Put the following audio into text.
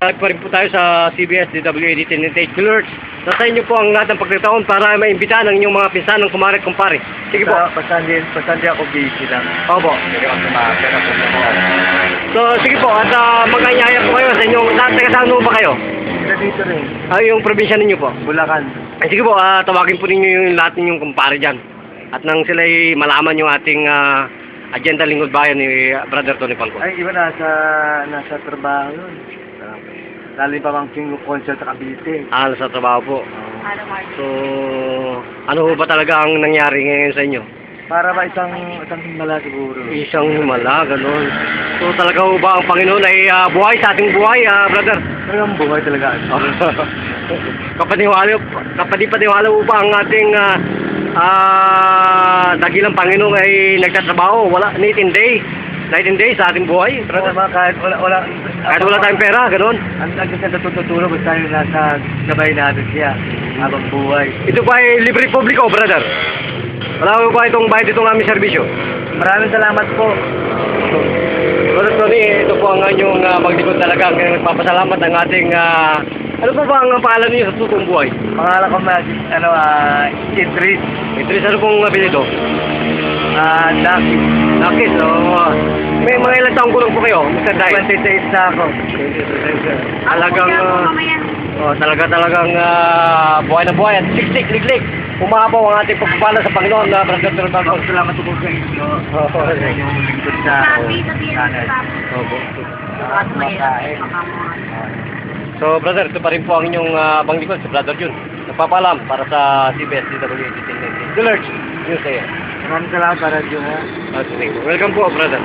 Live pa rin po tayo sa CBS DWAD Tinitake Alerts. Nasa inyo po ang lahat ng pagkataon para maimbitahan ang inyong mga pinsan ng kumare kumpare. Sige po. Pasandi ako busy lang. Opo. Hindi ako sumapera po sa mga. So sige po at maganyaya po kayo sa inyong taga saan po ba kayo? Dito rin. Yung probinsya ninyo po. Bulacan. Sige po, tawagin po ninyo yung lahat ninyong kumpare dyan. At nang sila'y malaman yung ating agenda lingkod bayan ni Brother Tony Pangko. Ay, iba nasa trabaho yun. Lalo pa mang concert sa Cavite. Nasa trabaho po. So, ano ho ba talaga ang nangyari ngayon sa inyo? Para ba isang himala siguro. Isang himala, gano'n. So talaga ho ba ang Panginoon ay buhay sa ating buhay, brother? Talagang buhay talaga. Kapaniwala ho ba ang ating dakilang Panginoon ay nagtatrabaho? Wala, night and day sa ating buhay, brother? Kahit wala tayong pera, gano'n? Ang nagkasya tututulong basta yung nasa gabay natin siya habang buhay. Ito ba ay libre publiko, brother? Wala ko ba itong bayad itong aming serbisyo? Maraming salamat po. Brother Tony, ito po ang inyong maglikod talaga. Ang nagpapasalamat ang ating... ano pa ba ang pangalan niyo sa tutong buhay? Pangalan ko Idris. Idris, ano pong apelido? Lucky. Lucky, so... may mga ilang taong kulong po kayo, Mr. Day? 26 na ako. Talagang... talagang buhay na buhay at siksik, liklik. Umahabaw ang ating pagpapala sa Panginoon na Brother Tony Pangko. Salamat po sa inyo. Sa inyong lingkod na. So brother, ito pa rin po ang inyong banglikod si Brother Jun. Nagpapalam para sa CBS DWAD Tinitake Alerts. News Air. Maraming salamat para Diyo. Welcome po, brother.